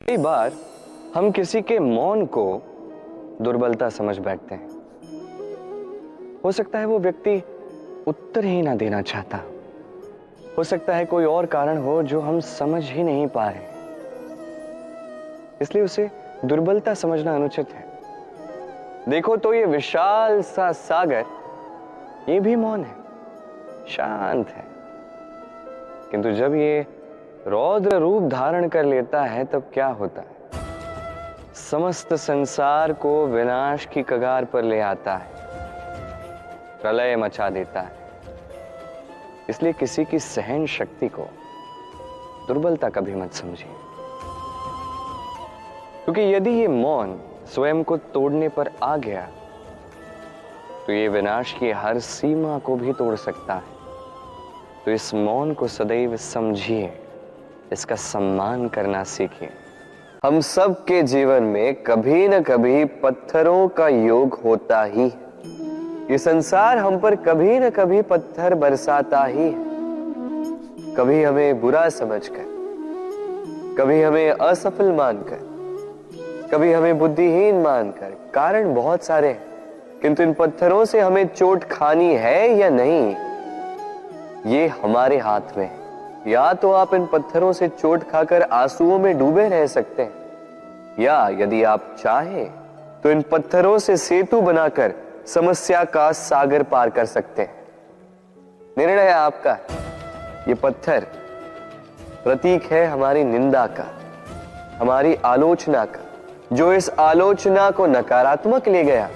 कई बार हम किसी के मौन को दुर्बलता समझ बैठते हैं। हो सकता है वो व्यक्ति उत्तर ही ना देना चाहता, हो सकता है कोई और कारण हो जो हम समझ ही नहीं पा रहे, इसलिए उसे दुर्बलता समझना अनुचित है। देखो तो ये विशाल सा सागर, ये भी मौन है, शांत है, किंतु जब ये रौद्र रूप धारण कर लेता है तब क्या होता है? समस्त संसार को विनाश की कगार पर ले आता है, प्रलय मचा देता है। इसलिए किसी की सहन शक्ति को दुर्बलता कभी मत समझिए, क्योंकि यदि ये मौन स्वयं को तोड़ने पर आ गया तो ये विनाश की हर सीमा को भी तोड़ सकता है। तो इस मौन को सदैव समझिए, इसका सम्मान करना सीखिए। हम सब के जीवन में कभी न कभी पत्थरों का योग होता ही है। ये संसार हम पर कभी न कभी पत्थर बरसाता ही है। कभी हमें बुरा समझकर, कभी हमें असफल मानकर, कभी हमें बुद्धिहीन मानकर, कारण बहुत सारे हैं, किंतु इन पत्थरों से हमें चोट खानी है या नहीं, ये हमारे हाथ में है। या तो आप इन पत्थरों से चोट खाकर आंसुओं में डूबे रह सकते हैं, या यदि आप चाहें तो इन पत्थरों से सेतु बनाकर समस्या का सागर पार कर सकते हैं। निर्णय आपका। ये पत्थर प्रतीक है हमारी निंदा का, हमारी आलोचना का। जो इस आलोचना को नकारात्मक ले गया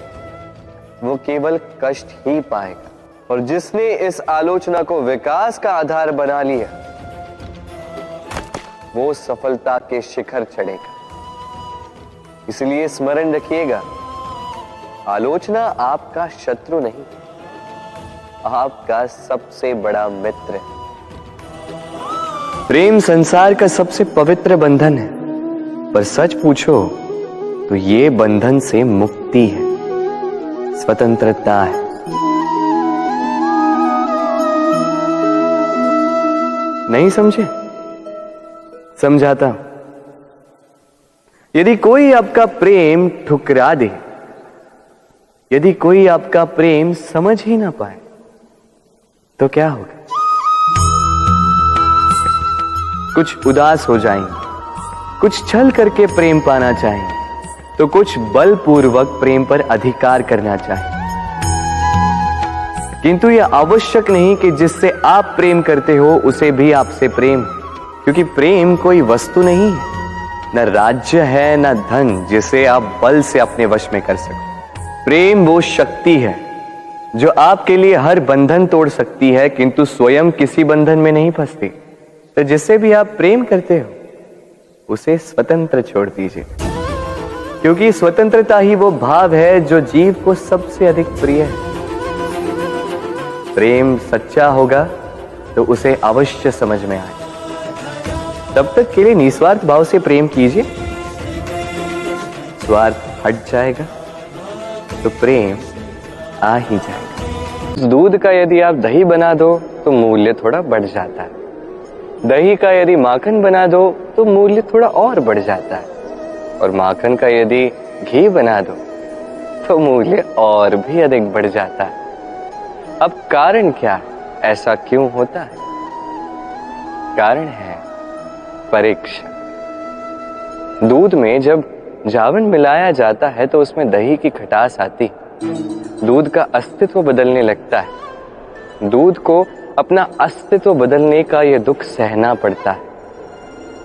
वो केवल कष्ट ही पाएगा, और जिसने इस आलोचना को विकास का आधार बना लिया वो सफलता के शिखर चढ़ेगा। इसलिए स्मरण रखिएगा, आलोचना आपका शत्रु नहीं, आपका सबसे बड़ा मित्र है। प्रेम संसार का सबसे पवित्र बंधन है, पर सच पूछो तो ये बंधन से मुक्ति है, स्वतंत्रता है। नहीं समझे? समझाता हूं। यदि कोई आपका प्रेम ठुकरा दे, यदि कोई आपका प्रेम समझ ही ना पाए, तो क्या होगा? कुछ उदास हो जाएंगे, कुछ छल करके प्रेम पाना चाहेंगे, तो कुछ बलपूर्वक प्रेम पर अधिकार करना चाहेंगे। किंतु यह आवश्यक नहीं कि जिससे आप प्रेम करते हो उसे भी आपसे प्रेम, क्योंकि प्रेम कोई वस्तु नहीं है, न राज्य है, न धन जिसे आप बल से अपने वश में कर सको। प्रेम वो शक्ति है जो आपके लिए हर बंधन तोड़ सकती है, किंतु स्वयं किसी बंधन में नहीं फंसती। तो जिससे भी आप प्रेम करते हो उसे स्वतंत्र छोड़ दीजिए, क्योंकि स्वतंत्रता ही वो भाव है जो जीव को सबसे अधिक प्रिय है। प्रेम सच्चा होगा तो उसे अवश्य समझ में आए। तब तक के लिए निस्वार्थ भाव से प्रेम कीजिए, स्वार्थ हट जाएगा तो प्रेम आ ही जाएगा। दूध का यदि आप दही बना दो तो मूल्य थोड़ा बढ़ जाता है, दही का यदि माखन बना दो तो मूल्य थोड़ा और बढ़ जाता है, और माखन का यदि घी बना दो तो मूल्य और भी अधिक बढ़ जाता है। अब कारण क्या है, ऐसा क्यों होता है? कारण है परीक्षा। दूध में जब जावन मिलाया जाता है तो उसमें दही की खटास आती, दूध का अस्तित्व बदलने लगता है। दूध को अपना अस्तित्व बदलने का यह दुख सहना पड़ता है,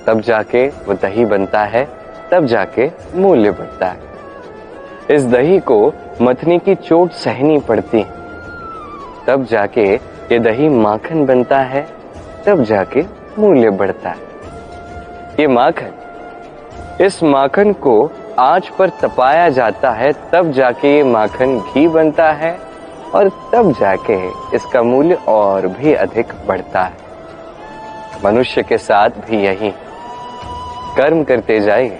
तब जाके वो दही बनता है, तब जाके मूल्य बढ़ता है। इस दही को मथनी की चोट सहनी पड़ती, तब जाके ये दही माखन बनता है, तब जाके मूल्य बढ़ता है। ये माखन, इस माखन को आंच पर तपाया जाता है, तब जाके ये माखन घी बनता है, और तब जाके इसका मूल्य और भी अधिक बढ़ता है। मनुष्य के साथ भी यही, कर्म करते जाइए,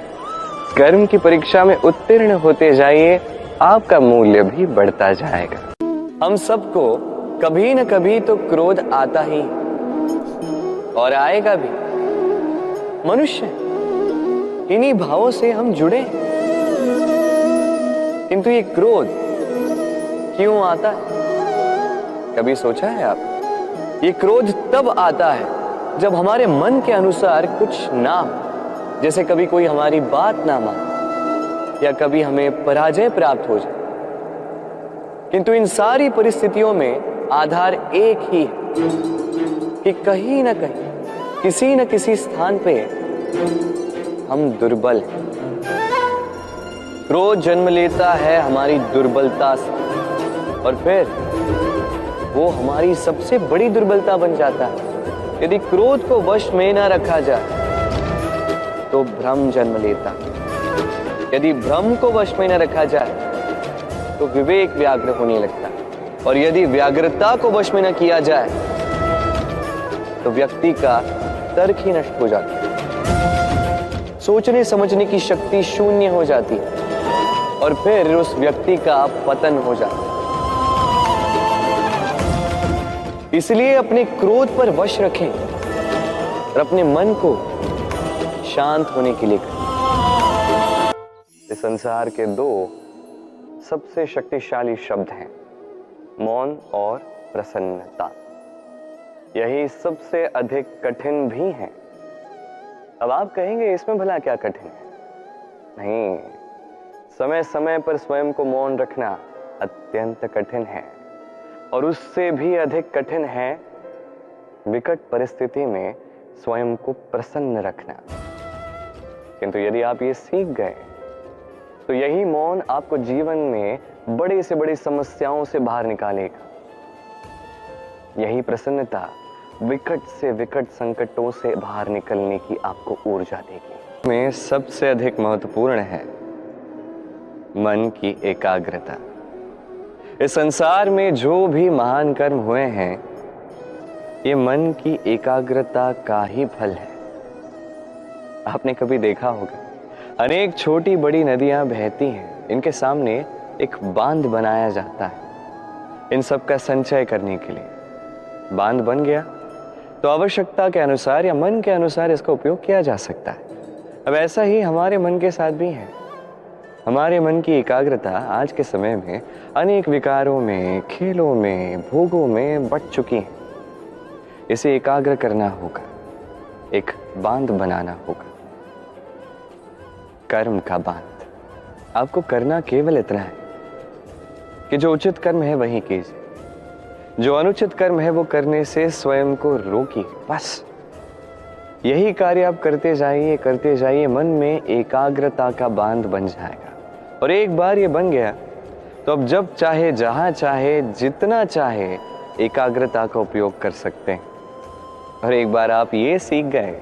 कर्म की परीक्षा में उत्तीर्ण होते जाइए, आपका मूल्य भी बढ़ता जाएगा। हम सबको कभी न कभी तो क्रोध आता ही और आएगा भी। मनुष्य इन्हीं भावों से हम जुड़े हैं। किंतु ये क्रोध क्यों आता है? कभी सोचा है आप? ये क्रोध तब आता है जब हमारे मन के अनुसार कुछ ना हो, जैसे कभी कोई हमारी बात ना माने या कभी हमें पराजय प्राप्त हो जाए। किंतु इन सारी परिस्थितियों में आधार एक ही है कि कहीं ना कहीं, किसी न किसी स्थान पे हम दुर्बल हैं। क्रोध जन्म लेता है हमारी दुर्बलता से और फिर वो हमारी सबसे बड़ी दुर्बलता बन जाता है। यदि क्रोध को वश में न रखा जाए तो भ्रम जन्म लेता है। यदि भ्रम को वश में न रखा जाए तो विवेक व्याग्र होने लगता है और यदि व्याग्रता को वश में न किया जाए तो व्यक्ति का तर्क ही नष्ट हो जाता है। सोचने समझने की शक्ति शून्य हो जाती है और फिर उस व्यक्ति का पतन हो जाता है। इसलिए अपने क्रोध पर वश रखें और अपने मन को शांत होने के लिए करें। इस संसार के दो सबसे शक्तिशाली शब्द हैं मौन और प्रसन्नता। यही सबसे अधिक कठिन भी हैं। अब आप कहेंगे इसमें भला क्या कठिन है? नहीं, समय समय पर स्वयं को मौन रखना अत्यंत कठिन है और उससे भी अधिक कठिन है विकट परिस्थिति में स्वयं को प्रसन्न रखना। किंतु यदि आप ये सीख गए तो यही मौन आपको जीवन में बड़ी से बड़ी समस्याओं से बाहर निकालेगा। यही प्रसन्नता विकट से विकट संकटों से बाहर निकलने की आपको ऊर्जा देगी। में सबसे अधिक महत्वपूर्ण है मन की एकाग्रता। इस संसार में जो भी महान कर्म हुए हैं ये मन की एकाग्रता का ही फल है। आपने कभी देखा होगा अनेक छोटी बड़ी नदियां बहती हैं, इनके सामने एक बांध बनाया जाता है इन सब का संचय करने के लिए। बांध बन गया तो आवश्यकता के अनुसार या मन के अनुसार इसका उपयोग किया जा सकता है। अब ऐसा ही हमारे मन के साथ भी है। हमारे मन की एकाग्रता आज के समय में अनेक विकारों में, खेलों में, भोगों में बट चुकी है। इसे एकाग्र करना होगा, एक बांध बनाना होगा, कर्म का बांध। आपको करना केवल इतना है कि जो उचित कर्म है वही कीजिए, जो अनुचित कर्म है वो करने से स्वयं को रोकिए। बस यही कार्य आप करते जाइए, मन में एकाग्रता का बांध बन जाएगा। और एक बार ये बन गया तो अब जब चाहे, जहां चाहे, जितना चाहे एकाग्रता का उपयोग कर सकते हैं। और एक बार आप ये सीख गए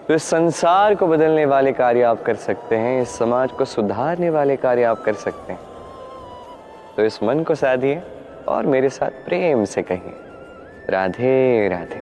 तो इस संसार को बदलने वाले कार्य आप कर सकते हैं, इस समाज को सुधारने वाले कार्य आप कर सकते हैं। तो इस मन को साधिए और मेरे साथ प्रेम से कहिए, राधे राधे।